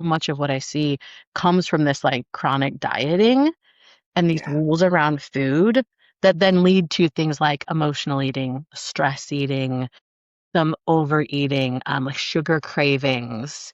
much of what I see comes from this like chronic dieting and these Yeah. rules around food that then lead to things like emotional eating, stress eating, some overeating, like sugar cravings.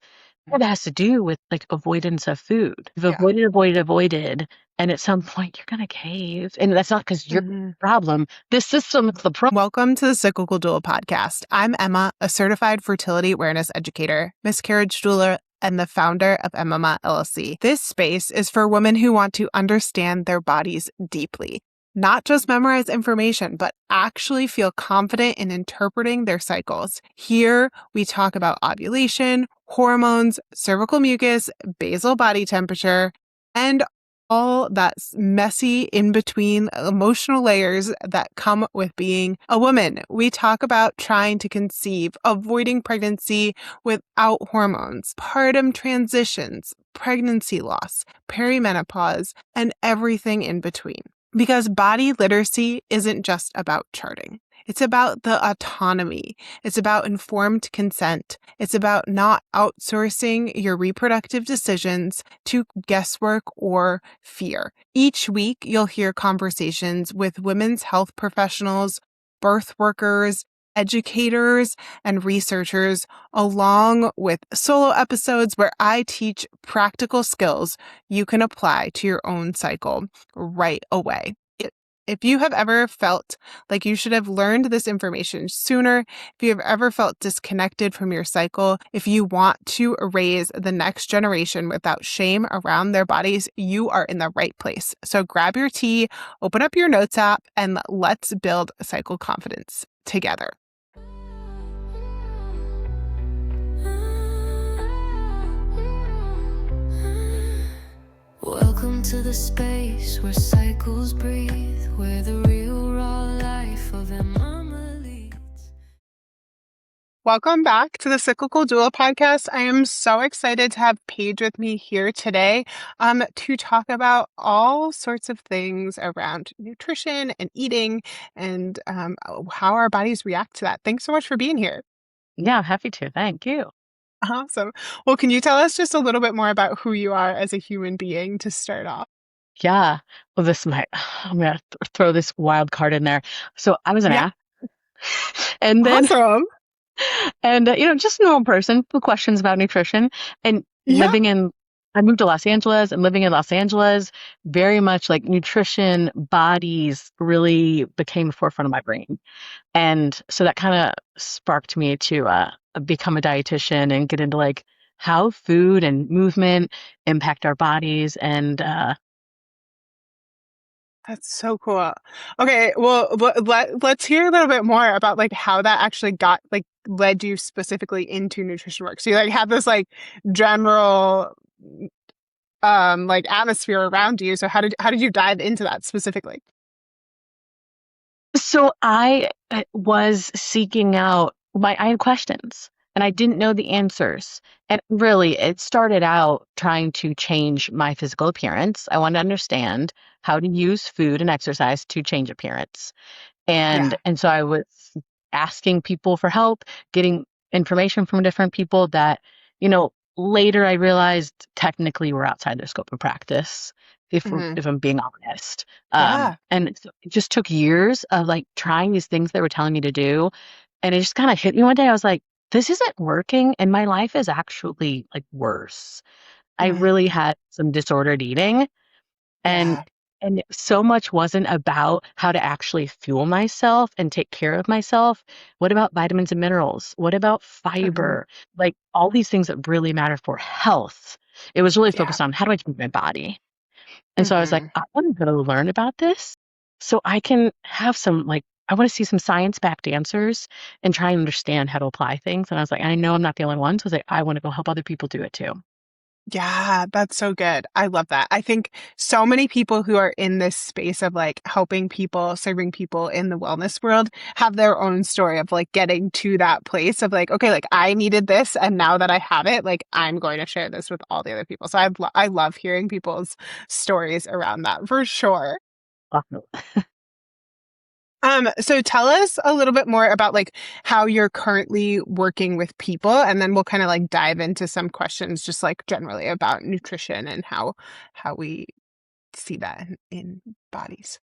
It has to do with like avoidance of food. You've Yeah. avoided, and at some point you're gonna cave. And that's not because you're Mhm. the problem. This system is the problem. Welcome to the Cyclical Doula podcast. I'm Emma, a certified fertility awareness educator, miscarriage doula, and the founder of Emma LLC. This space is for women who want to understand their bodies deeply, not just memorize information, but actually feel confident in interpreting their cycles. Here, we talk about ovulation, hormones, cervical mucus, basal body temperature, and all that's messy in between emotional layers that come with being a woman. We talk about trying to conceive, avoiding pregnancy without hormones, postpartum transitions, pregnancy loss, perimenopause, and everything in between. Because body literacy isn't just about charting. It's about the autonomy. It's about informed consent. It's about not outsourcing your reproductive decisions to guesswork or fear. Each week, you'll hear conversations with women's health professionals, birth workers, educators, and researchers, along with solo episodes where I teach practical skills you can apply to your own cycle right away. If you have ever felt like you should have learned this information sooner, if you have ever felt disconnected from your cycle, if you want to raise the next generation without shame around their bodies, you are in the right place. So grab your tea, open up your notes app, and let's build cycle confidence together. Welcome to the space where cycles breathe, where the real raw life of Emma leads. Welcome back to the Cyclical Doula podcast. I am so excited to have Paige with me here today to talk about all sorts of things around nutrition and eating and how our bodies react to that. Thanks so much for being here. Yeah, happy to. Thank you. Awesome. Well, can you tell us just a little bit more about who you are as a human being to start off? Yeah. Well, this might, I'm gonna throw this wild card in there. So I was an Yeah, ath, and then, awesome. and just a normal person with questions about nutrition and Yeah. I moved to Los Angeles and living in Los Angeles, very much like nutrition, bodies really became the forefront of my brain. And so that kind of sparked me to become a dietitian and get into like how food and movement impact our bodies. And That's so cool. Okay, well, let's hear a little bit more about like how that actually got like led you specifically into nutrition work. So you like have this like general like atmosphere around you. So how did you dive into that specifically? so I was seeking out I had questions and I didn't know the answers. And really, it started out trying to change my physical appearance. I wanted to understand how to use food and exercise to change appearance. Yeah. And so I was asking people for help, getting information from different people that, later I realized technically were outside their scope of practice, Hmm. if I'm being honest. Yeah. And so it just took years of like trying these things they were telling me to do. And it just kind of hit me one day. I was like, this isn't working. And my life is actually like worse. I really Hmm. had some disordered eating and Yeah. so much wasn't about how to actually fuel myself and take care of myself. What about vitamins and minerals? What about Hmm. fiber? Like all these things that really matter for health. It was really Yeah. focused on how do I change my body? And so I was like, Hmm. I want to go learn about this so I can have some I want to see some science-backed answers and try and understand how to apply things. And I was like, I know I'm not the only one. So I was like, I want to go help other people do it too. Yeah, that's so good. I love that. I think so many people who are in this space of like helping people, serving people in the wellness world have their own story of like getting to that place of like, okay, like I needed this and now that I have it, like I'm going to share this with all the other people. So I love hearing people's stories around that for sure. Awesome. So tell us a little bit more about like how you're currently working with people, and then we'll kind of like dive into some questions just like generally about nutrition and how we see that in bodies.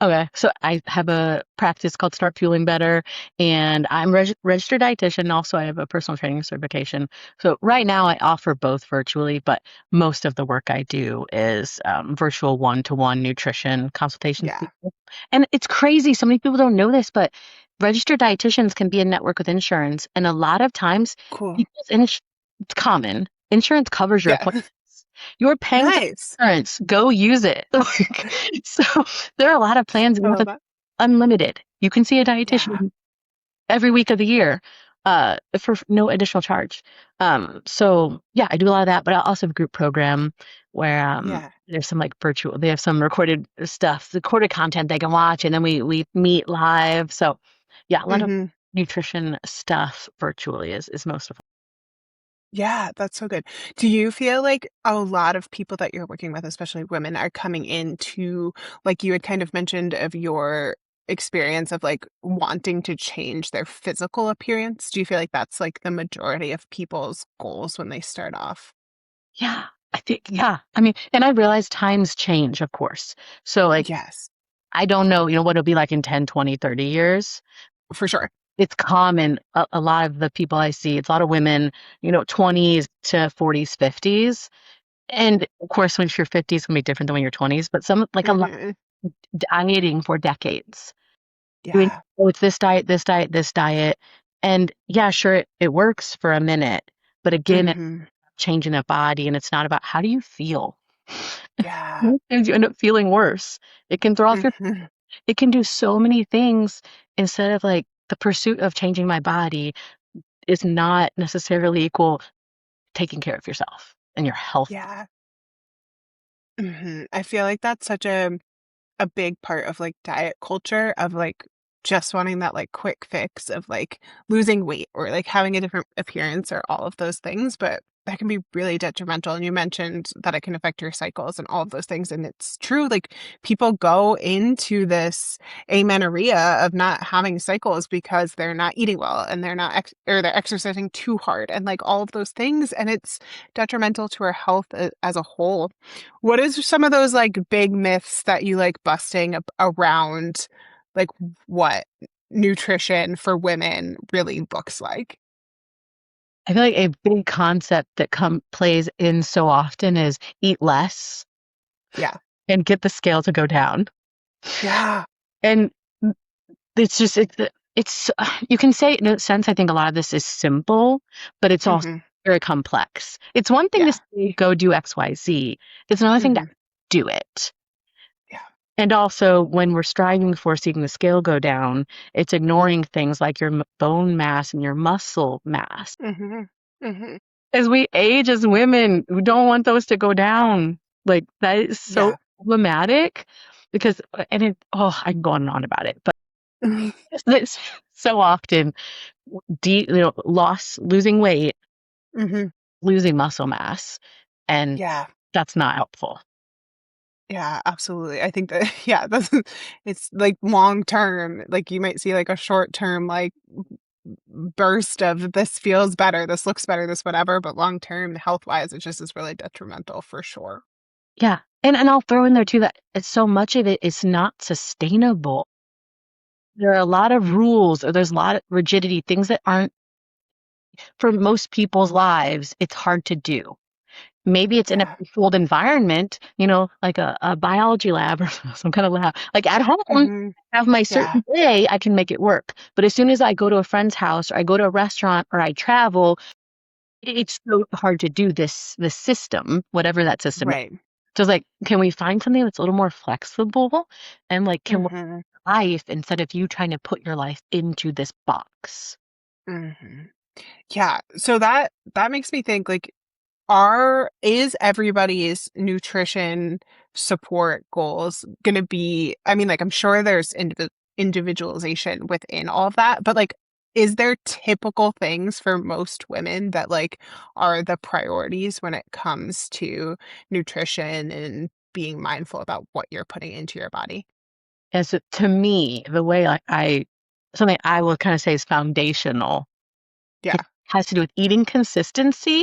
Okay, so I have a practice called Start Fueling Better, and I'm registered dietitian. Also, I have a personal training certification. So right now, I offer both virtually, but most of the work I do is virtual one-to-one nutrition consultations with Yeah, people. And it's crazy. So many people don't know this, but registered dietitians can be in network with insurance, and a lot of times, cool. people's it's common. Insurance covers your Yeah, appointments. You're paying for nice. insurance. Go use it. Like, so there are a lot of plans I and love that. unlimited. You can see a Yeah, dietitian every week of the year for no additional charge. So yeah, I do a lot of that, but I also have a group program where yeah. there's some like virtual, they have some recorded stuff, recorded content they can watch, and then we meet live. So yeah, a lot of Hmm. nutrition stuff virtually is most of it. Yeah, that's so good. Do you feel like a lot of people that you're working with, especially women, are coming into, like you had kind of mentioned of your experience of like wanting to change their physical appearance? Do you feel like that's like the majority of people's goals when they start off? Yeah, I think, yeah. I mean, and I realize times change, of course. So like, Yes, I don't know, what it'll be like in 10, 20, 30 years. for sure. It's common. A lot of the people I see, it's a lot of women, 20s to 40s, 50s. And of course, when you're 50s, it's gonna be different than when you're 20s, but some, like a lot Hmm. dieting for decades. Doing, Yeah. oh, it's this diet, this diet, this diet. And yeah, sure, it works for a minute, but again, it's Hmm. changing a body, and it's not about how do you feel. Yeah. Sometimes you end up feeling worse. It can throw off your, Hmm. it can do so many things instead of like the pursuit of changing my body is not necessarily equal taking care of yourself and your health. Yeah. I feel like that's such a big part of like diet culture of like just wanting that like quick fix of like losing weight or like having a different appearance or all of those things, but that can be really detrimental. And you mentioned that it can affect your cycles and all of those things. And it's true, like people go into this amenorrhea of not having cycles because they're not eating well and they're not or they're exercising too hard and like all of those things. And it's detrimental to our health as a whole. What is some of those like big myths that you like busting up around like what nutrition for women really looks like? I feel like a big concept that plays in so often is eat less Yeah. and get the scale to go down. Yeah. And it's just it's you can say in a sense I think a lot of this is simple, but it's also Hmm. very complex. It's one thing to Yeah. say go do XYZ. It's another thing to Hmm. do it. Yeah. And also, when we're striving for seeing the scale go down, it's ignoring things like your bone mass and your muscle mass. Hmm. Hmm. As we age as women, we don't want those to go down. Like, that is so Yeah. problematic because, and I can go on and on about it, but it's so often losing weight, Hmm. losing muscle mass, and Yeah. that's not helpful. Yeah, absolutely. I think that yeah, that's it's like long term. Like you might see like a short term like burst of this feels better, this looks better, this whatever, but long term health wise, it just is really detrimental for sure. Yeah. And I'll throw in there too that it's so much of it is not sustainable. There are a lot of rules or there's a lot of rigidity, things that aren't for most people's lives, it's hard to do. Maybe it's in a Yeah. controlled environment, like a biology lab or some kind of lab. Like at home, Hmm. have my Yeah. certain day, I can make it work. But as soon as I go to a friend's house or I go to a restaurant or I travel, it's so hard to do this system, whatever that system is. Right. So it's like, can we find something that's a little more flexible and like can work Hmm. life instead of you trying to put your life into this box? Hmm. Yeah. So that makes me think like are is everybody's nutrition support goals going to be I mean like I'm sure there's individualization within all of that, but like is there typical things for most women that like are the priorities when it comes to nutrition and being mindful about what you're putting into your body? And so to me, the way something I will kind of say is foundational, it Yeah. has to do with eating consistency,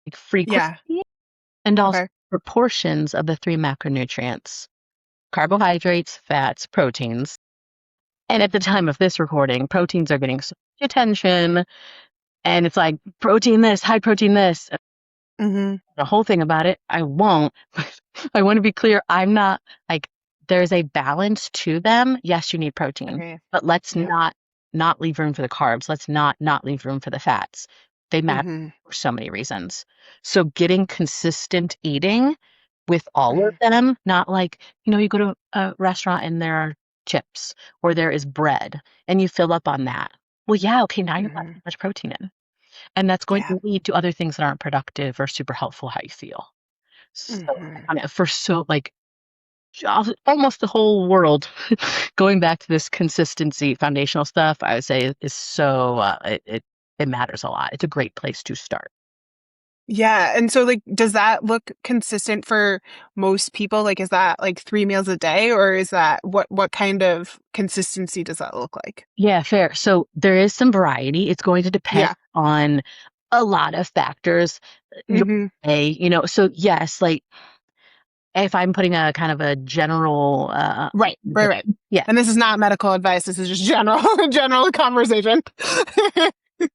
like Yeah. frequency, and also Okay. proportions of the three macronutrients: carbohydrates, fats, proteins. And at the time of this recording, proteins are getting so much attention, and it's like protein this, high protein this. Mm-hmm. The whole thing about it, I won't. I want to be clear. I'm not like there's a balance to them. Yes, you need protein, Okay. but let's Yeah. not leave room for the carbs. Let's not leave room for the fats. They matter Mm-hmm. for so many reasons. So getting consistent eating with all of Mm-hmm. them, not like, you go to a restaurant and there are chips or there is bread and you fill up on that. Well, yeah, okay, now you're not Mm-hmm. getting much protein in. And that's going Yeah. to lead to other things that aren't productive or super helpful how you feel. So, Mm-hmm. I mean, for so like almost the whole world, going back to this consistency, foundational stuff, I would say is so it matters a lot. It's a great place to start. Yeah. And so like does that look consistent for most people? Like is that like 3 meals a day, or is that what kind of consistency does that look like? Yeah, fair. So there is some variety. It's going to depend Yeah. on a lot of factors. Your Mm-hmm. so yes, like if I'm putting a kind of a general Right. Right. Right. yeah, And this is not medical advice. This is just general general conversation.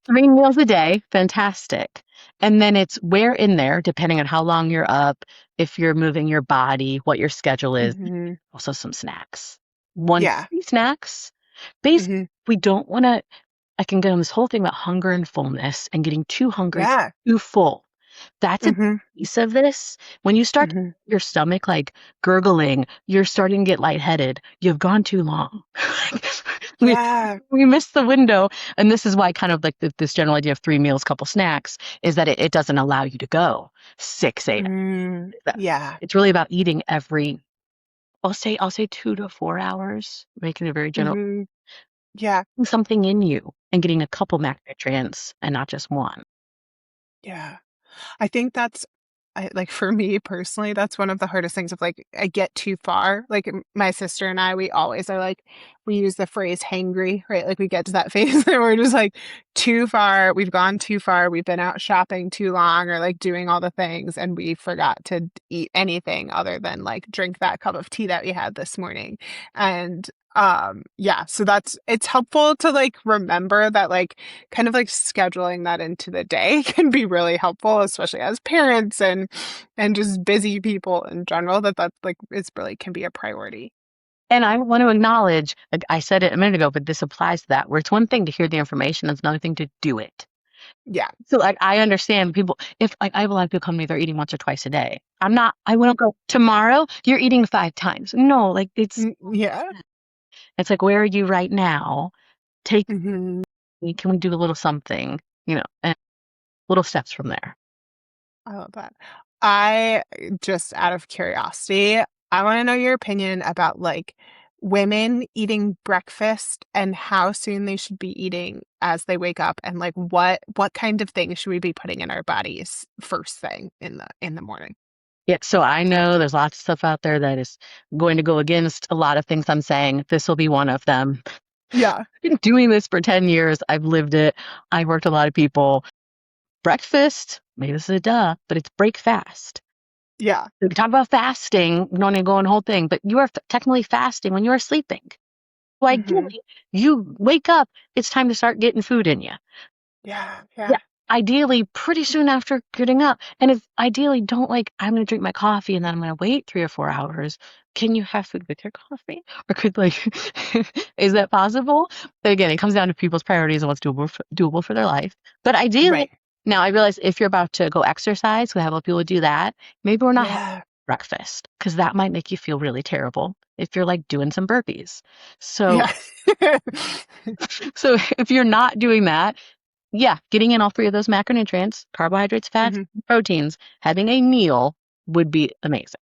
3 meals a day, fantastic. And then it's where in there, depending on how long you're up, if you're moving your body, what your schedule is, Mm-hmm. also some snacks. 1 to Yeah. 3 snacks. Basically, Mm-hmm. we don't want to, I can get on this whole thing about hunger and fullness and getting too hungry, Yeah. too full. That's a Mm-hmm. piece of this. When you start Mm-hmm. your stomach like gurgling, you're starting to get lightheaded. You've gone too long. we Yeah. we missed the window, and this is why kind of like this general idea of 3 meals, couple snacks, is that it doesn't allow you to go 6 8. Mm, yeah. It's really about eating every. I'll say 2 to 4 hours, making it very general. Mm-hmm. Yeah. Something in you and getting a couple macronutrients and not just one. Yeah. I think like for me personally, that's one of the hardest things of like I get too far. Like my sister and I, we always are like, we use the phrase hangry, right? Like we get to that phase where we're just like too far. We've gone too far. We've been out shopping too long or like doing all the things. And we forgot to eat anything other than like drink that cup of tea that we had this morning. And yeah, so it's helpful to like remember that like kind of like scheduling that into the day can be really helpful, especially as parents and just busy people in general, that like is really can be a priority. And I want to acknowledge, like I said it a minute ago, but this applies to that, where it's one thing to hear the information, it's another thing to do it. Yeah. So like I understand people, if like I have a lot of people come to me, they're eating once or twice a day. I won't go tomorrow, you're eating 5 times. No, like Yeah. it's like, where are you right now? Take Hmm. Can we do a little something, and little steps from there. I love that. I just out of curiosity, I want to know your opinion about like women eating breakfast and how soon they should be eating as they wake up, and like what kind of things should we be putting in our bodies first thing in the morning. Yeah, so I know there's lots of stuff out there that is going to go against a lot of things I'm saying. This will be one of them. Yeah. I've been doing this for 10 years. I've lived it. I've worked with a lot of people. Breakfast, maybe this is a duh, but it's break fast. Yeah. We talk about fasting, we don't need to go on the whole thing, but you are technically fasting when you are sleeping. So Hmm. ideally, you wake up, it's time to start getting food in you. Yeah. Yeah. Yeah. Ideally, pretty soon after getting up. And if ideally don't like, I'm going to drink my coffee and then I'm going to wait 3 or 4 hours. Can you have food with your coffee? Or could like, is that possible? But again, it comes down to people's priorities and what's doable for their life. But ideally, Right. now I realize if you're about to go exercise, we have a lot of people do that. Maybe we're not having Yeah. breakfast because that might make you feel really terrible if you're like doing some burpees. So, Yeah. so if you're not doing that, yeah, getting in all three of those macronutrients, carbohydrates, fats, Hmm. proteins, having a meal would be amazing.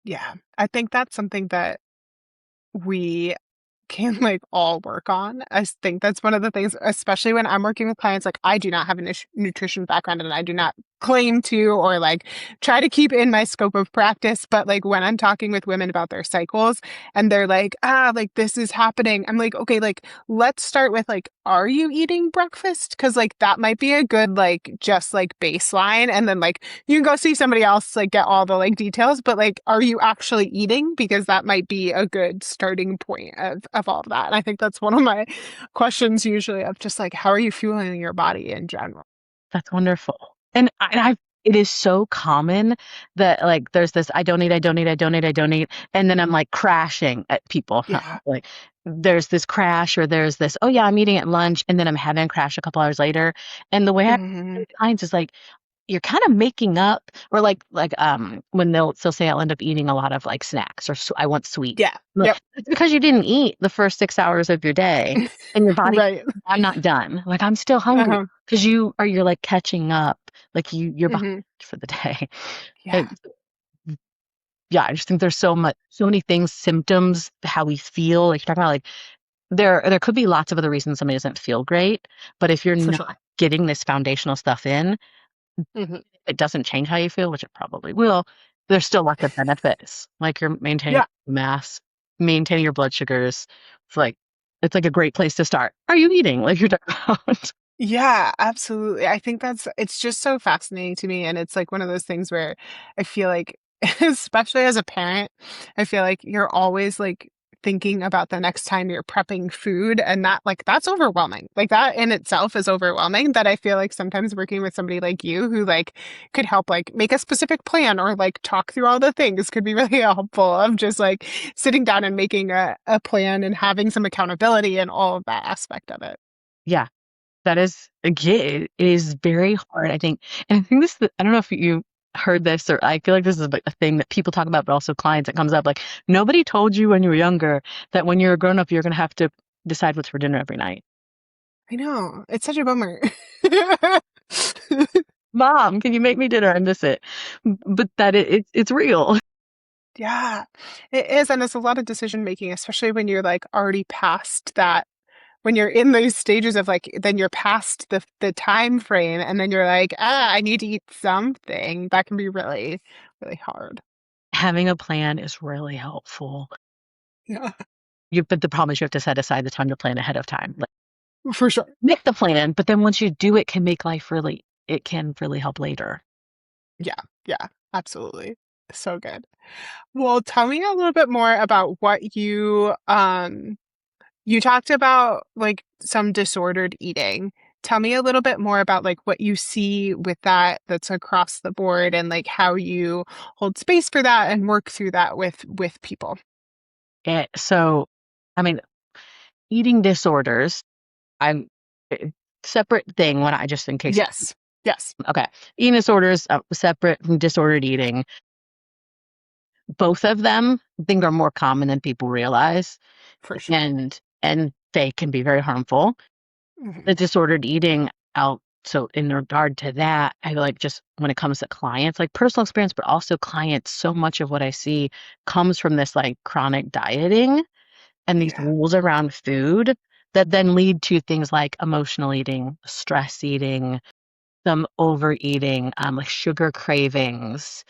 Yeah. I think that's something that we can like all work on. I think that's one of the things, especially when I'm working with clients. Like I do not have a nutrition background and I do not claim to or like try to keep in my scope of practice. But like when I'm talking with women about their cycles and they're like, like this is happening, I'm like, okay, like let's start with like, are you eating breakfast? Cause like that might be a good like just like baseline. And then like you can go see somebody else, like get all the like details, but like, are you actually eating? Because that might be a good starting point of all of that. And I think that's one of my questions usually of just like, how are you fueling your body in general? That's wonderful. It is so common that like there's this I don't eat, I don't eat, I don't eat, I don't eat, and then I'm like crashing at people. Yeah. Like there's this crash or there's this, oh yeah, I'm eating at lunch and then I'm having a crash a couple hours later. And the way I Hmm. clients is like you're kind of making up or when they'll say I'll end up eating a lot of like snacks or I want sweet. Yeah. I'm like, Yep. it's because you didn't eat the first 6 hours of your day and your body, Right. I'm not done. Like I'm still hungry Uh-huh. because you're like catching up. Like you're behind Hmm. for the day. Yeah. And yeah, I just think there's so many things, symptoms, how we feel. Like you're talking about like there could be lots of other reasons somebody doesn't feel great, but if you're For not sure. getting this foundational stuff in, Hmm. it doesn't change how you feel, which it probably will. There's still lots of benefits, like you're maintaining Yeah. mass, maintaining your blood sugars. It's like a great place to start. Are you eating? Like you're talking about. Yeah, absolutely. I think it's just so fascinating to me. And it's like one of those things where I feel like, especially as a parent, I feel like you're always like thinking about the next time you're prepping food. And that, like, that's overwhelming. Like, that in itself is overwhelming. That I feel like sometimes working with somebody like you who like could help like make a specific plan or like talk through all the things could be really helpful of just like sitting down and making a plan and having some accountability and all of that aspect of it. Yeah, that is, again, it is very hard, I think. And I think I don't know if you heard this, or I feel like this is a thing that people talk about, but also clients, it comes up like, nobody told you when you were younger that when you're a grown up, you're going to have to decide what's for dinner every night. I know. It's such a bummer. Mom, can you make me dinner? I miss it. But it's real. Yeah, it is. And it's a lot of decision making, especially when you're like already past that, when you're in those stages of like, then you're past the time frame and then you're like, I need to eat something. That can be really, really hard. Having a plan is really helpful. Yeah, But the problem is you have to set aside the time to plan ahead of time. Like, for sure. make the plan, but then once you do it, it can really help later. Yeah, yeah, absolutely. So good. Well, tell me a little bit more about what you talked about like some disordered eating. Tell me a little bit more about like what you see with that that's across the board and like how you hold space for that and work through that with people. So, I mean, eating disorders, I'm separate thing when I just in case. Yes. Yes, Okay. Eating disorders, separate from disordered eating. Both of them, I think, are more common than people realize, for sure. and they can be very harmful. Hmm. The disordered eating out. So in regard to that, I like just when it comes to clients, like personal experience, but also clients, so much of what I see comes from this like chronic dieting and these Yeah. rules around food that then lead to things like emotional eating, stress eating, some overeating, like sugar cravings.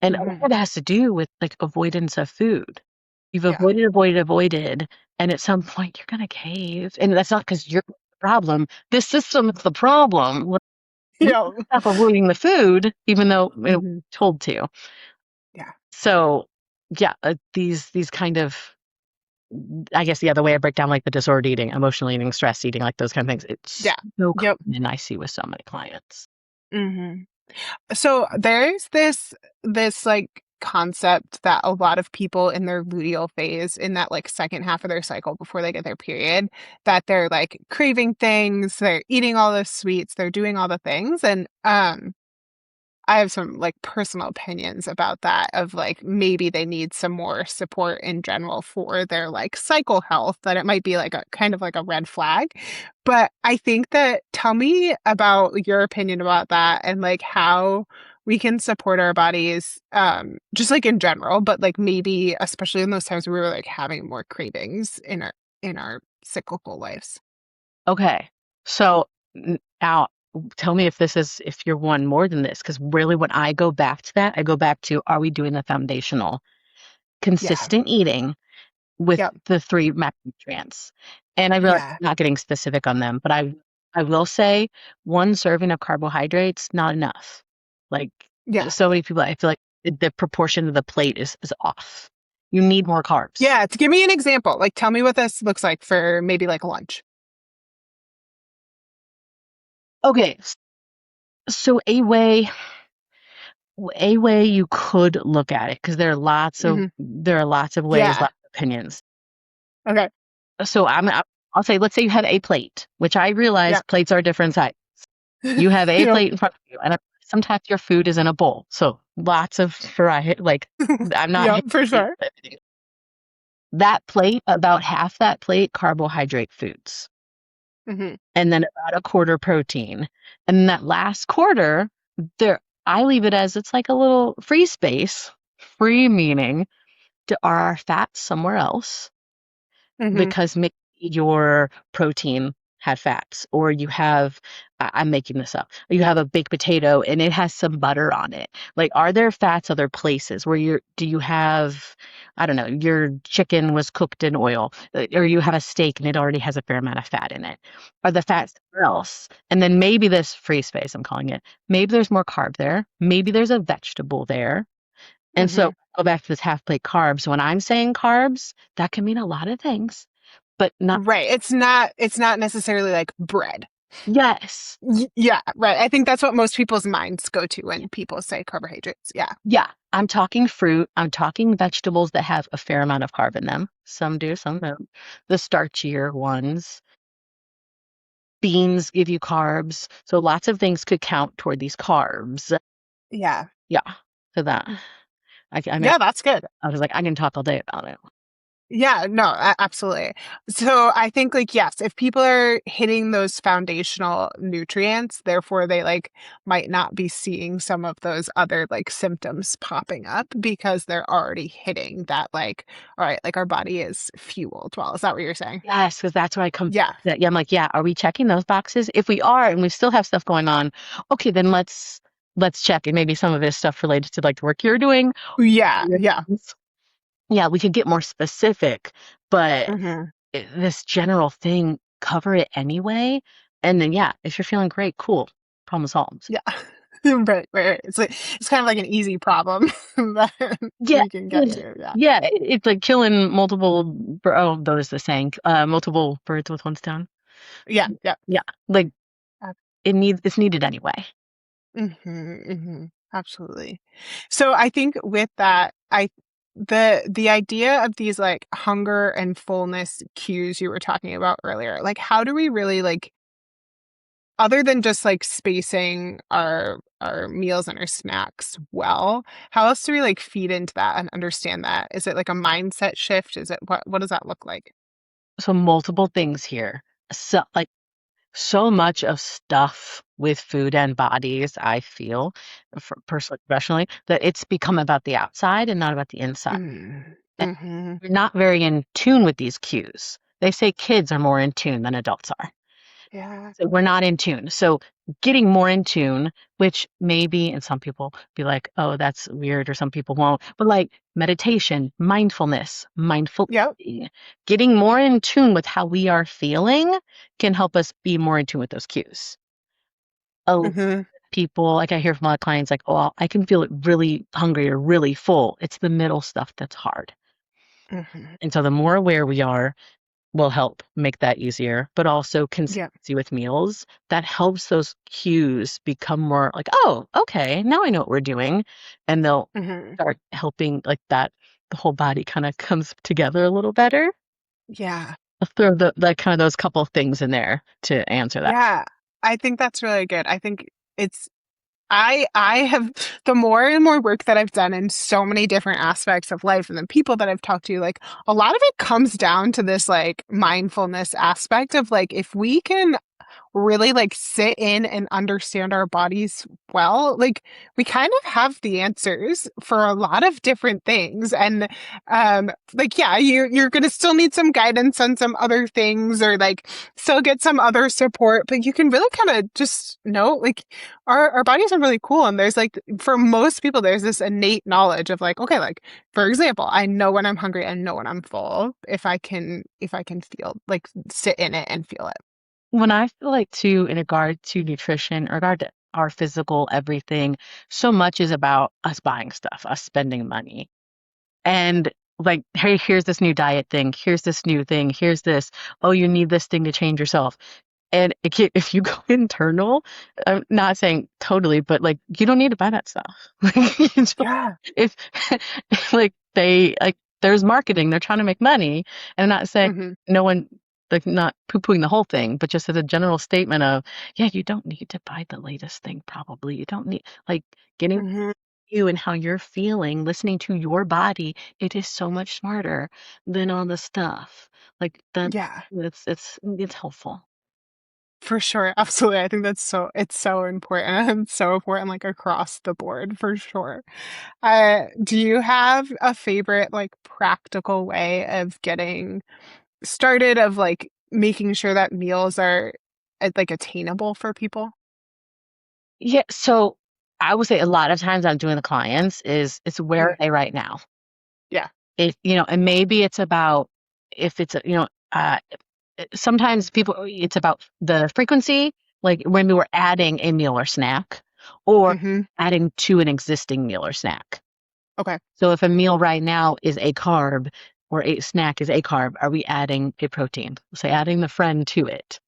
And all Hmm. of that has to do with like avoidance of food. You've Yeah. avoided, avoided, avoided, and at some point you're gonna cave. And that's not because you're the problem. This system is the problem. We Yeah. stop avoiding the food, even though we're Hmm. told to. Yeah. So, yeah, these kind of, I guess, yeah, the way I break down like the disordered eating, emotional eating, stress eating, like those kind of things, it's Yeah. so Yep. common. I see with so many clients. Hmm. So there's this like concept that a lot of people in their luteal phase, in that like second half of their cycle before they get their period, that they're like craving things, they're eating all the sweets, they're doing all the things. And I have some like personal opinions about that of like maybe they need some more support in general for their like cycle health, that it might be like a kind of like a red flag. But I think that tell me about your opinion about that and like how we can support our bodies just like in general, but like maybe especially in those times where we were like having more cravings in our cyclical lives. Okay, so now. tell me if you're one more than this. Because really, when I go back to that, I go back to, are we doing the foundational, Yeah. consistent eating with Yep. the three macronutrients? And I realize Yeah. I'm not getting specific on them, but I will say one serving of carbohydrates, not enough. Like Yeah. so many people, I feel like the proportion of the plate is off. You need more carbs. Yeah. To give me an example, like tell me what this looks like for maybe like lunch. Okay, so a way you could look at it, because Hmm. there are lots of ways, Yeah. lots of opinions. Okay. So I'll say, let's say you have a plate, which I realize Yeah. plates are different size. You have a Yep. plate in front of you, and sometimes your food is in a bowl. So lots of variety. Like I'm not Yep, for sure. that plate, about half that plate, carbohydrate foods, Hmm. and then about a quarter protein. And that last quarter, there I leave it as it's like a little free space. Free meaning, are our fats somewhere else? Hmm. Because maybe your protein had fats, or you have, I'm making this up, you have a baked potato and it has some butter on it. Like, are there fats other places where do you have, I don't know, your chicken was cooked in oil, or you have a steak and it already has a fair amount of fat in it? Are the fats somewhere else? And then maybe this free space, I'm calling it, maybe there's more carb there, maybe there's a vegetable there. And so Hmm. go back to this half plate carbs. When I'm saying carbs, that can mean a lot of things, but not, Right. It's not necessarily like bread. yes. Yeah, right. I think that's what most people's minds go to when people say carbohydrates. Yeah. Yeah. I'm talking fruit. I'm talking vegetables that have a fair amount of carb in them. Some do, some don't. The starchier ones. Beans give you carbs. So lots of things could count toward these carbs. Yeah. Yeah. So that, I mean, Yeah, that's good. I was like, I can talk all day about it. Yeah, no, absolutely. So I think like yes, if people are hitting those foundational nutrients, therefore they like might not be seeing some of those other like symptoms popping up because they're already hitting that like all right, like our body is fueled well. Is that what you're saying? Yes, because that's where I come Yeah. that, yeah, I'm like, yeah, are we checking those boxes? If we are and we still have stuff going on, okay, then let's check. And maybe some of it is stuff related to like the work you're doing. Yeah, yeah. Yeah, we could get more specific, but Hmm. this general thing, cover it anyway. And then yeah, if you're feeling great, cool. Problem solved. Yeah. Right, right. It's like it's kind of like an easy problem that Yeah. we can get to. Yeah. Yeah, it's like killing there's the saying, multiple birds with one stone. Yeah, yeah. Yeah, like it's needed anyway. Absolutely. So I think with that, the idea of these like hunger and fullness cues you were talking about earlier, like how do we really like other than just like spacing our meals and our snacks well, how else do we like feed into that and understand that? Is it like a mindset shift? Is it what does that look like? So multiple things here. So like so much of stuff with food and bodies, I feel, for personally, professionally, that it's become about the outside and not about the inside. Mm. And Mhm. we're not very in tune with these cues. They say kids are more in tune than adults are. Yeah. So we're not in tune. So getting more in tune, which maybe, and some people be like, oh, that's weird, or some people won't, but like meditation, mindfulness, mindful Yep. eating, getting more in tune with how we are feeling can help us be more in tune with those cues. A lot of Mhm. people, like I hear from a lot of clients, like, oh, I can feel it really hungry or really full. It's the middle stuff that's hard. Mhm. And so the more aware we are, will help make that easier, but also Yeah. consistency with meals that helps those cues become more like, oh, okay, now I know what we're doing. And they'll Mhm. start helping like that. The whole body kind of comes together a little better. Yeah. I'll throw like kind of those couple of things in there to answer that. Yeah. I think that's really good. I think it's I have the more and more work that I've done in so many different aspects of life and the people that I've talked to, like a lot of it comes down to this like mindfulness aspect of like if we can really like sit in and understand our bodies well, like we kind of have the answers for a lot of different things. And like yeah, you're gonna still need some guidance on some other things or like still get some other support, but you can really kind of just know like our bodies are really cool. And there's like for most people, there's this innate knowledge of like, okay, like for example, I know when I'm hungry, I know when I'm full if I can feel like sit in it and feel it. When I feel like too, in regard to nutrition, in regard to our physical everything, so much is about us buying stuff, us spending money. And like, hey, here's this new diet thing, here's this new thing, here's this, oh, you need this thing to change yourself. And if you go internal, I'm not saying totally, but like you don't need to buy that stuff. Like, you don't- Yeah. if like they like there's marketing, they're trying to make money, and I'm not saying Hmm. no one like not poo-pooing the whole thing, but just as a general statement of yeah, you don't need to buy the latest thing. Probably you don't need like getting Hmm. you and how you're feeling, listening to your body. It is so much smarter than all the stuff like that. Yeah. It's helpful. For sure. Absolutely. I think it's so important and so important like across the board for sure. Do you have a favorite like practical way of getting started of like making sure that meals are like attainable for people? Yeah, so I would say a lot of times I'm doing the clients is it's where Mm. are they right now? Yeah. If and maybe it's about if it's sometimes people it's about the frequency, like when we were adding a meal or snack, or Hmm. adding to an existing meal or snack. Okay. So if a meal right now is a carb or a snack is a carb, are we adding a protein? So adding the friend to it.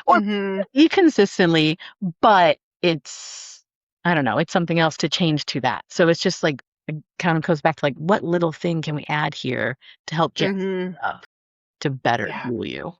Or Hmm. eat consistently, but it's I don't know, it's something else to change to that. So it's just like it kind of goes back to like what little thing can we add here to help get Hmm. up to better Yeah. fuel you?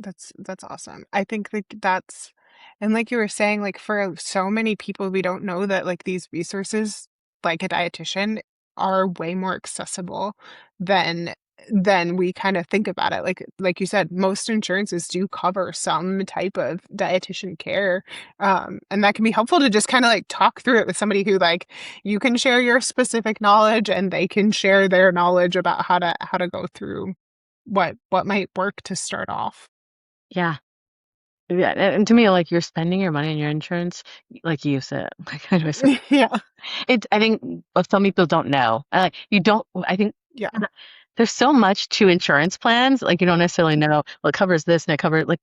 That's awesome. I think like that's and like you were saying, like for so many people, we don't know that like these resources, like a dietitian, are way more accessible than than we kind of think about it. Like you said, most insurances do cover some type of dietitian care. And that can be helpful to just kind of like talk through it with somebody who like you can share your specific knowledge and they can share their knowledge about how to go through what might work to start off. Yeah. Yeah, and to me, like you're spending your money on your insurance, like you said, like I know, Yeah. I think what some people don't know. You don't. I think Yeah. there's so much to insurance plans. Like you don't necessarily know. Well, it covers this and it covers like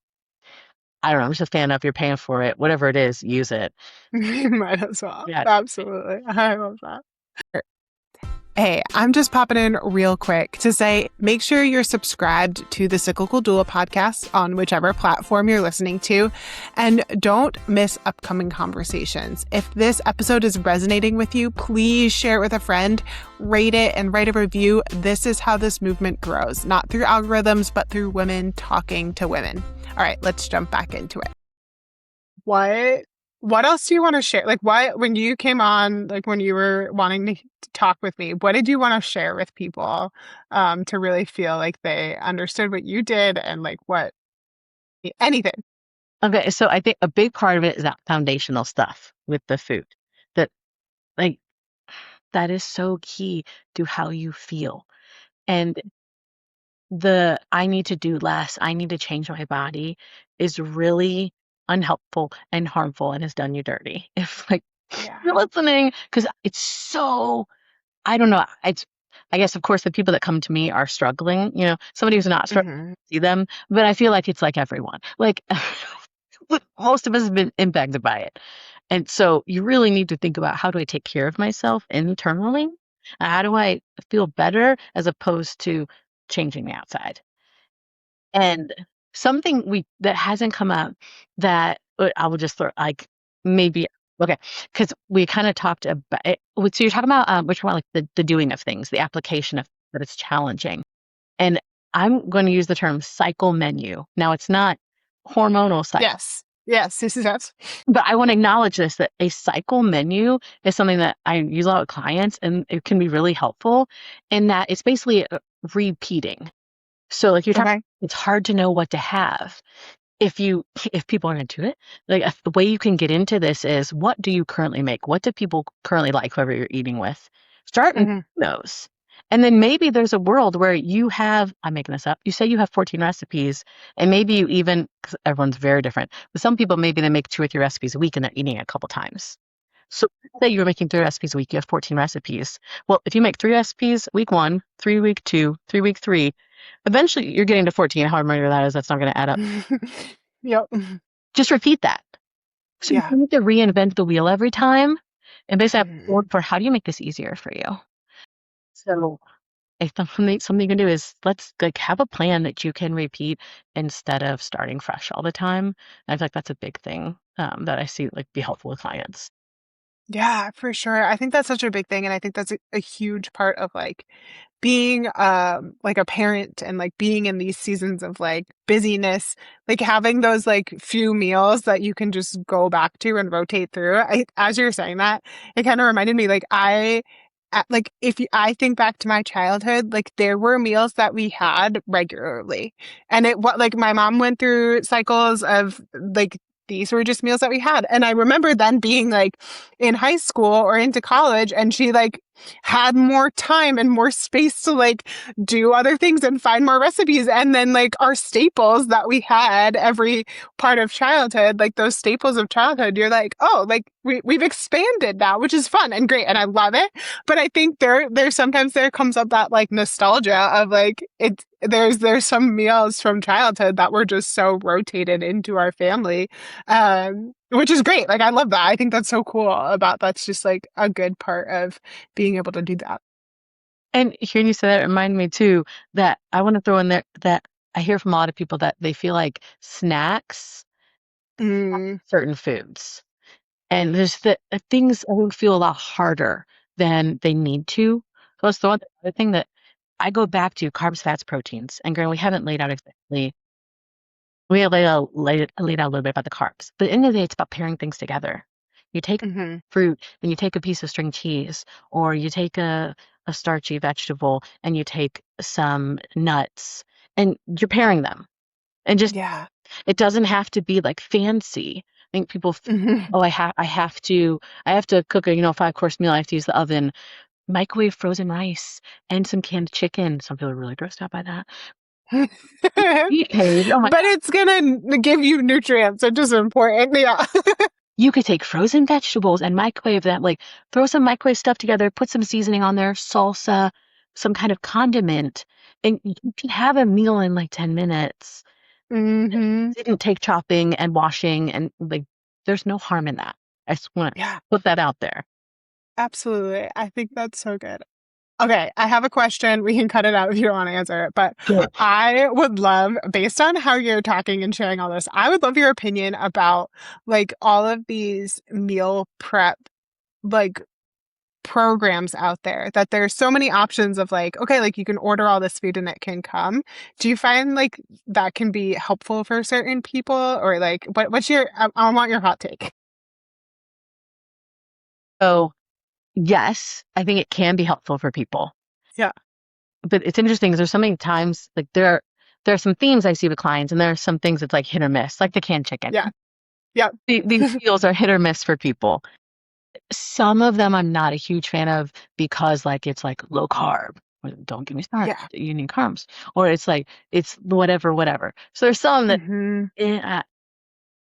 I don't know. I'm just a fan of you're paying for it. Whatever it is, use it. Might as well. Yeah. Absolutely. I love that. Hey, I'm just popping in real quick to say make sure you're subscribed to the Cyclical Doula podcast on whichever platform you're listening to, and don't miss upcoming conversations. If this episode is resonating with you, please share it with a friend, rate it, and write a review. This is how this movement grows, not through algorithms, but through women talking to women. All right, let's jump back into it. What else do you want to share? Like what when you came on, like when you were wanting to talk with me, what did you want to share with people to really feel like they understood what you did and like what anything? Okay. So I think a big part of it is that foundational stuff with the food. That like that is so key to how you feel. And the I need to do less, I need to change my body is really unhelpful and harmful and has done you dirty. If like Yeah. you're listening, because it's so I don't know. It's I guess of course the people that come to me are struggling. Somebody who's not struggling, Hmm. see them, but I feel like it's like everyone. Like most of us have been impacted by it. And so you really need to think about how do I take care of myself internally? How do I feel better as opposed to changing the outside? And something we that hasn't come up that I will just throw like maybe okay, because we kind of talked about it. So you're talking about which one like the doing of things, the application of that it's challenging. And I'm going to use the term cycle menu. Now it's not hormonal cycle, Yes. Yes. This is that. but I want to acknowledge this that a cycle menu is something that I use a lot with clients and it can be really helpful in that it's basically repeating. So like you're talking, Okay. it's hard to know what to have. if people are into it, like the way you can get into this is what do you currently make? What do people currently like, whoever you're eating with? Start making Hmm. those. And then maybe there's a world where you have, I'm making this up, you say you have 14 recipes, and maybe you even, because everyone's very different, but some people maybe they make 2 or 3 recipes a week and they're eating it a couple times. So say you're making 3 recipes a week, you have 14 recipes. Well, if you make 3 recipes week one, 3 week 2, 3 week 3, eventually you're getting to 14. However many that is, that's not going to add up. Yep. Just repeat that. So you Yeah. don't need to reinvent the wheel every time. And basically have to Mhm. look for how do you make this easier for you? So I think something you can do is let's like have a plan that you can repeat instead of starting fresh all the time. And I feel like that's a big thing that I see like be helpful with clients. Yeah, for sure. I think that's such a big thing. And I think that's a huge part of like being like a parent and like being in these seasons of like busyness, like having those like few meals that you can just go back to and rotate through. As you're saying that, it kind of reminded me like like I think back to my childhood, like there were meals that we had regularly. And it what like my mom went through cycles of like these were just meals that we had. And I remember then being like in high school or into college and she like had more time and more space to like do other things and find more recipes. And then like our staples that we had every part of childhood, like those staples of childhood, you're like, oh, like we've expanded now, which is fun and great. And I love it. But I think there's sometimes there comes up that like nostalgia of like there's some meals from childhood that were just so rotated into our family, which is great. Like I love that. I think that's so cool about that's just like a good part of being able to do that. And hearing you say that reminded me too that I want to throw in there that I hear from a lot of people that they feel like snacks Mm, certain foods. And there's the things I would feel a lot harder than they need to. So that's the one other thing that I go back to carbs, fats, proteins. And granted, we haven't laid out exactly, we have laid out a little bit about the carbs. But at the end of the day, it's about pairing things together. You take hmm. fruit, then you take a piece of string cheese, or you take a starchy vegetable and you take some nuts, and you're pairing them. And just Yeah. it doesn't have to be like fancy. I think people, Hmm. oh, I have to cook a 5 course meal. I have to use the oven, microwave frozen rice, and some canned chicken. Some people are really grossed out by that. Meat page. Oh my But God. it's gonna give you nutrients, which is important. Yeah. You could take frozen vegetables and microwave them. Like throw some microwave stuff together, put some seasoning on there, salsa, some kind of condiment, and you can have a meal in like 10 minutes. Hmm. Didn't take chopping and washing and like there's no harm in that. I just want to Yeah, put that out there. absolutely. I think that's so good. Okay, I have a question. We can cut it out if you don't want to answer it, but Sure. I would love, based on how you're talking and sharing all this, I would love your opinion about like all of these meal prep like programs out there that there's so many options of like, okay, like you can order all this food and it can come. Do you find like that can be helpful for certain people or like what's your, I want your hot take. So yes, I think it can be helpful for people. Yeah. But it's interesting because there's so many times like there are some themes I see with clients and there are some things that's like hit or miss, like the canned chicken. Yeah. Yeah. These meals are hit or miss for people. Some of them I'm not a huge fan of because like it's like low carb. Don't get me started. Yeah. You need carbs. Or it's like it's whatever. So there's some that Hmm. eh,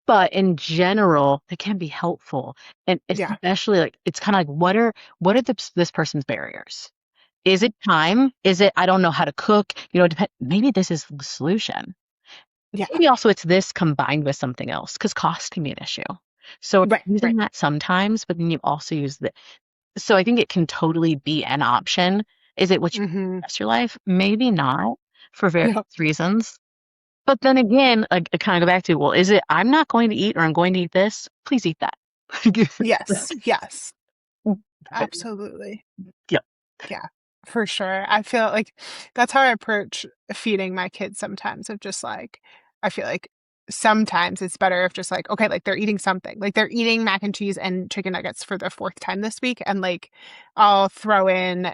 but in general, it can be helpful. And Yeah. especially like it's kind of like what are this person's barriers? Is it time? Is it I don't know how to cook? Maybe this is the solution. Yeah. Maybe also it's this combined with something else because cost can be an issue. So Right. Right. using that sometimes, but then you also use the so I think it can totally be an option. Is it what you do Hmm. the rest of your life? Maybe not for various Yeah. reasons. But then again, I kind of go back to, well, is it I'm not going to eat or I'm going to eat this? Please eat that. Yes. Yes. Absolutely. Yeah. Yeah, for sure. I feel like that's how I approach feeding my kids sometimes of just like, I feel like sometimes it's better if just like, okay, like they're eating something, like they're eating mac and cheese and chicken nuggets for the fourth time this week. And like, I'll throw in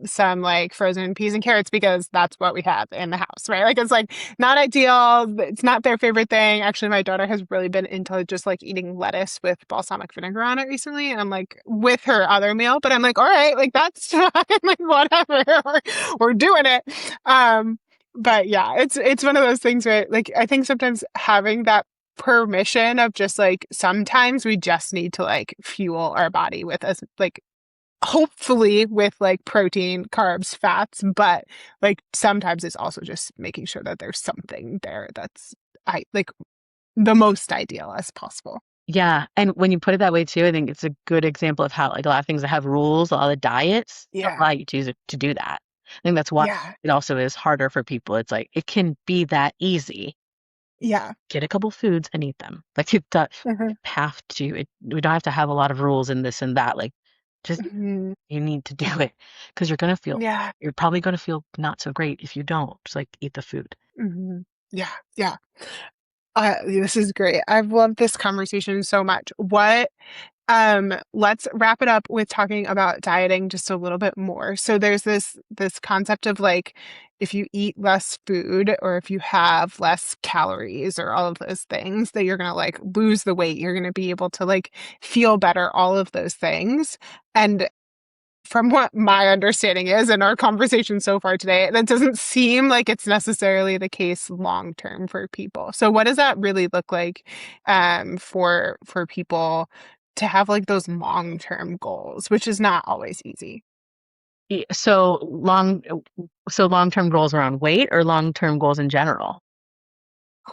some like frozen peas and carrots because that's what we have in the house, right? Like, it's like not ideal. It's not their favorite thing. Actually, my daughter has really been into just like eating lettuce with balsamic vinegar on it recently. And I'm like, with her other meal, but I'm like, all right, like that's fine. Like, whatever. We're doing it. But yeah, it's one of those things where like I think sometimes having that permission of just like sometimes we just need to like fuel our body with us like hopefully with like protein, carbs, fats, but like sometimes it's also just making sure that there's something there that's I like the most ideal as possible. Yeah, and when you put it that way too, I think it's a good example of how like a lot of things that have rules, a lot of diets don't Yeah. allow you to do that. I think that's why Yeah. it also is harder for people. It's like it can be that easy. Yeah. Get a couple foods and eat them. Like Mhm. you have to. We don't have to have a lot of rules in this and that. Like just Mhm. you need to do it because Yeah. you're probably gonna feel not so great if you don't. Just like eat the food. Mhm. Yeah. Yeah. This is great. I've loved this conversation so much. Let's wrap it up with talking about dieting just a little bit more. So there's this concept of like if you eat less food or if you have less calories or all of those things that you're going to like lose the weight, you're going to be able to like feel better, all of those things. And from what my understanding is in our conversation so far today, that doesn't seem like it's necessarily the case long term for people. So what does that really look like for people to have like those long term goals, which is not always easy? So long term goals around weight or long term goals in general.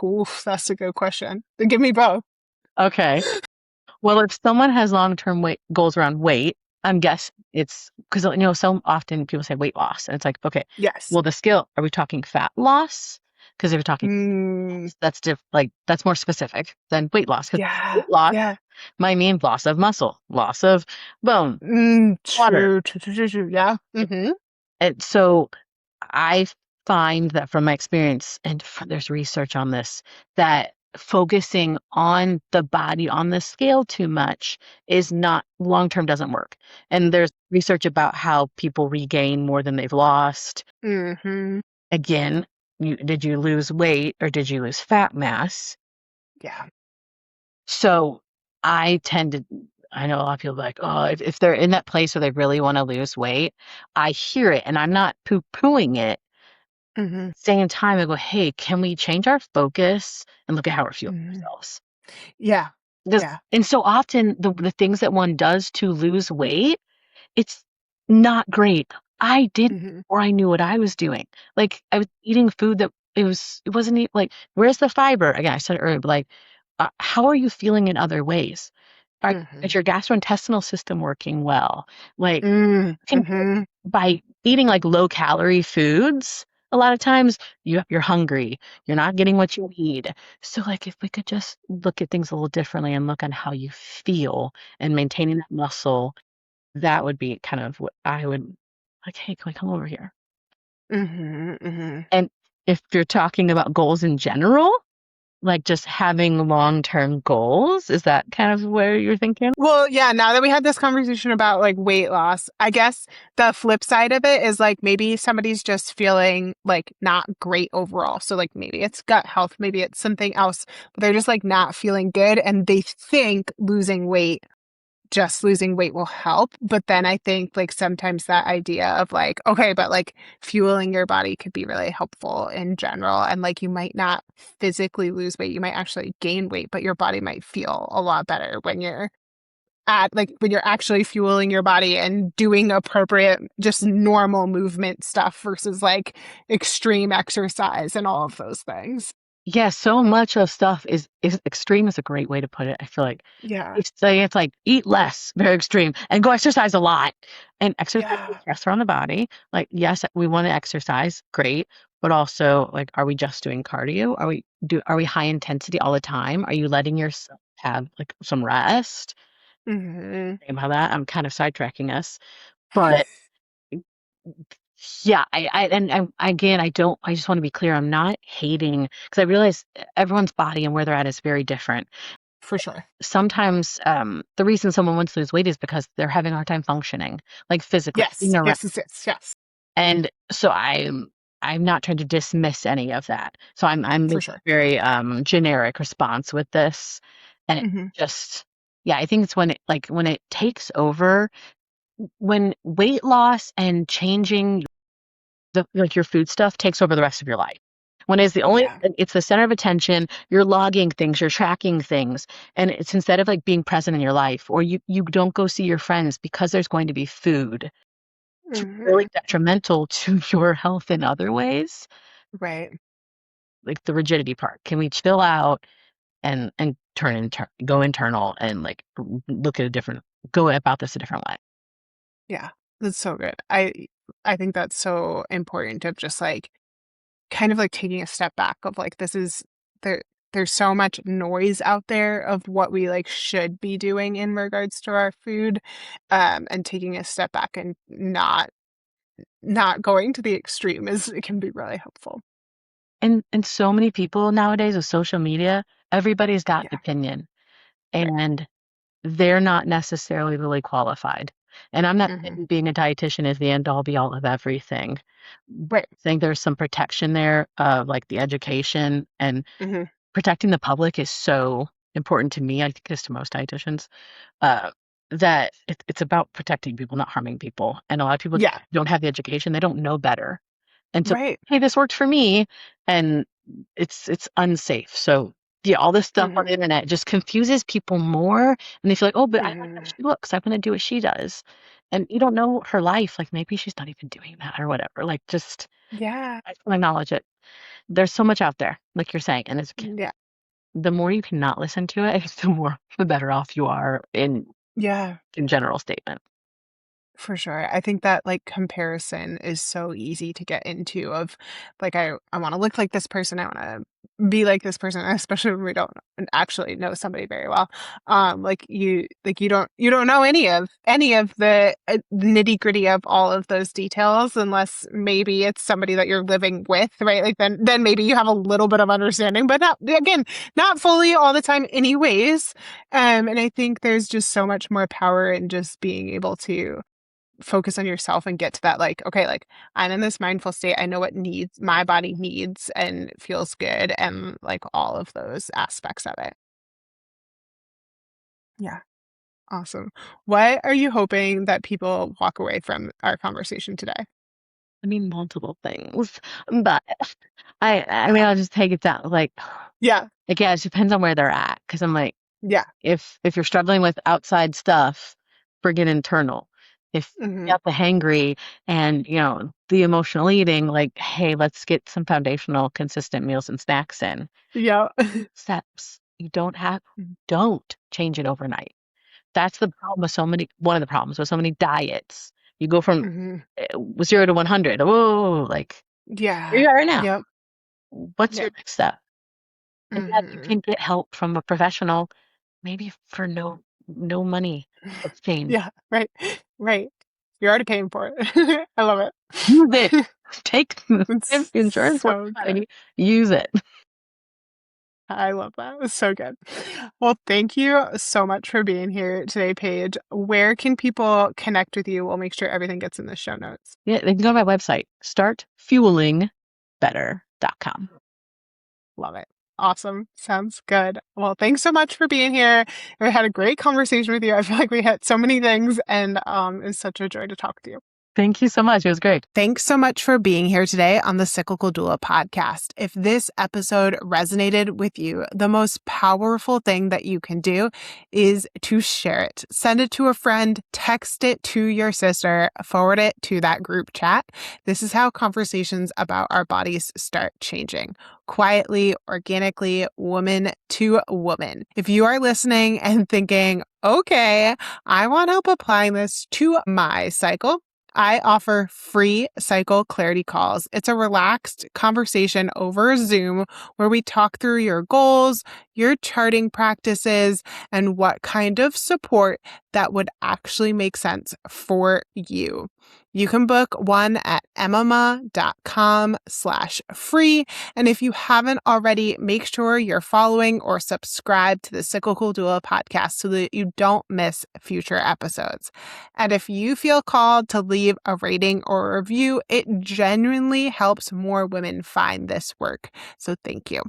Oof, that's a good question. Then give me both. Okay. Well, if someone has long-term weight goals around weight, I'm guess it's because so often people say weight loss, and it's like, okay, Yes. well, the skill, are we talking fat loss? Because if you're talking Mm, loss, that's more specific than weight loss. Because yeah. weight loss Yeah. might mean loss of muscle, loss of bone, water. True. True. True. True. True. Yeah. Mm-hmm. And so I find that from my experience, and there's research on this, that focusing on the body on the scale too much is not long term doesn't work. And there's research about how people regain more than they've lost. Mm-hmm. Again, did you lose weight or did you lose fat mass? Yeah. So I tend to, I know a lot of people are like, oh, if they're in that place where they really want to lose weight, I hear it and I'm not poo pooing it. Mm-hmm. Same time, I go, hey, can we change our focus and look at how we're feeling Mm-hmm. ourselves? Yeah. Because, Yeah. and so often the things that one does to lose weight, it's not great. I did Mm-hmm. before I knew what I was doing. Like I was eating food that it wasn't like, where's the fiber? Again, I said it earlier, but like, how are you feeling in other ways? Is Mhm. your gastrointestinal system working well? Like, Mm, can mhm, by eating like low calorie foods, a lot of times you're hungry, you're not getting what you need. So like if we could just look at things a little differently and look on how you feel and maintaining that muscle, that would be kind of what I would like, hey, can we come over here? mhm, mhm. And if you're talking about goals in general, like just having long-term goals, is that kind of where you're thinking? Well, yeah, now that we had this conversation about like weight loss, I guess the flip side of it is like maybe somebody's just feeling like not great overall. So like maybe it's gut health, maybe it's something else, but they're just like not feeling good and they think just losing weight will help. But then I think like sometimes that idea of like, okay, but like fueling your body could be really helpful in general. And like you might not physically lose weight, you might actually gain weight, but your body might feel a lot better when you're when you're actually fueling your body and doing appropriate, just normal movement stuff versus like extreme exercise and all of those things. Yeah, so much of stuff is extreme is a great way to put it. I feel like Yeah. it's like eat less, very extreme, and go exercise a lot. And exercise is Yeah. pressure on the body. Like, yes, we want to exercise, great, but also like, are we just doing cardio? Are we high intensity all the time? Are you letting yourself have like some rest? Hmm. Think about that. I'm kind of sidetracking us, but Yeah, again, I just want to be clear. I'm not hating because I realize everyone's body and where they're at is very different. For sure. Sometimes the reason someone wants to lose weight is because they're having a hard time functioning, like physically, Yes. being around. Yes. Yes. Yes. Yes. And so I'm not trying to dismiss any of that. So I'm For making sure. a very generic response with this. And it Hmm. just yeah, I think it's when it takes over, when weight loss and changing your food stuff takes over the rest of your life. When Yeah. it's the center of attention, you're logging things, you're tracking things, and it's instead of like being present in your life, or you don't go see your friends because there's going to be food. It's really Hmm. detrimental to your health in other ways, Right. like the rigidity part. Can we chill out and go internal and like look at go about this a different way? Yeah. That's so good. I think that's so important of just like kind of like taking a step back of like this is there there's so much noise out there of what we like should be doing in regards to our food, and taking a step back and not going to the extreme is it can be really helpful. And so many people nowadays with social media, everybody's got an Yeah. opinion, Right. and they're not necessarily really qualified. And I'm not Hmm. saying being a dietitian is the end all be all of everything. Right. I think there's some protection there of like the education, and Hmm. protecting the public is so important to me. I think it is to most dietitians. Uh, that it's about protecting people, not harming people. And a lot of people Yeah. don't have the education; they don't know better. And so, Right. hey, this worked for me, and it's unsafe. So yeah, all this stuff on Hmm. the internet just confuses people more, and they feel like, oh, but I like how Hmm. she looks. I'm gonna do what she does, and you don't know her life. Like maybe she's not even doing that or whatever. Like just Yeah. I just want to acknowledge it. There's so much out there, like you're saying, and Yeah. the more you cannot listen to it, the better off you are Yeah. in general statement. For sure. I think that like comparison is so easy to get into of like I want to look like this person, I want to be like this person, especially when we don't actually know somebody very well. You don't know any of the nitty-gritty of all of those details unless maybe it's somebody that you're living with, right? Like then maybe you have a little bit of understanding, but not again, not fully all the time anyways. And I think there's just so much more power in just being able to focus on yourself and get to that like okay like I'm in this mindful state, I know what needs my body needs and feels good and like all of those aspects of it. Yeah. Awesome. What are you hoping that people walk away from our conversation today? I mean, multiple things, but I mean, I'll just take it down. Yeah. Yeah, it depends on where they're at. Because I'm like, Yeah. if you're struggling with outside stuff, bring it internal. If you Hmm. got the hangry and the emotional eating, like, hey, let's get some foundational, consistent meals and snacks in. Yeah. Steps. Don't change it overnight. That's the problem with one of the problems with so many diets. You go from Hmm. 0 to 100. Whoa, like here Yeah. you are right now. Yep. What's your Yep. next step? And yeah, you Hmm. can get help from a professional, maybe for no money exchange. Yeah. Right. Right. You're already paying for it. I love Use it. it. Take the if It's the insurance works so good. fine, use it. I love that. It was so good. Well, thank you so much for being here today, Paige. Where can people connect with you? We'll make sure everything gets in the show notes. Yeah, they can go to my website, startfuelingbetter.com. Love it. Awesome. Sounds good. Well, thanks so much for being here. We had a great conversation with you. I feel like we hit so many things and it's such a joy to talk to you. Thank you so much. It was great. Thanks so much for being here today on the Cyclical Doula podcast. If this episode resonated with you, the most powerful thing that you can do is to share it. Send it to a friend, text it to your sister, forward it to that group chat. This is how conversations about our bodies start changing. Quietly, organically, woman to woman. If you are listening and thinking, okay, I want help applying this to my cycle, I offer free cycle clarity calls. It's a relaxed conversation over Zoom where we talk through your goals, your charting practices, and what kind of support that would actually make sense for you. You can book one at emmama.com/free. And if you haven't already, make sure you're following or subscribe to the Cyclical Doula podcast so that you don't miss future episodes. And if you feel called to leave a rating or a review, it genuinely helps more women find this work. So thank you.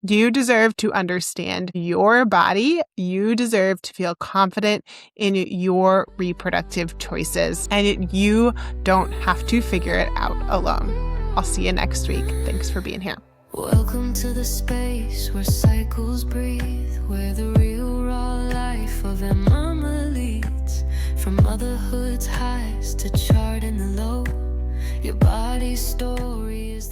You deserve to understand your body. You deserve to feel confident in your reproductive choices, and you don't have to figure it out alone. I'll see you next week. Thanks for being here. Welcome to the space where cycles breathe, where the real raw life of a mama leads. From motherhood's highs to charting the low, your body's story is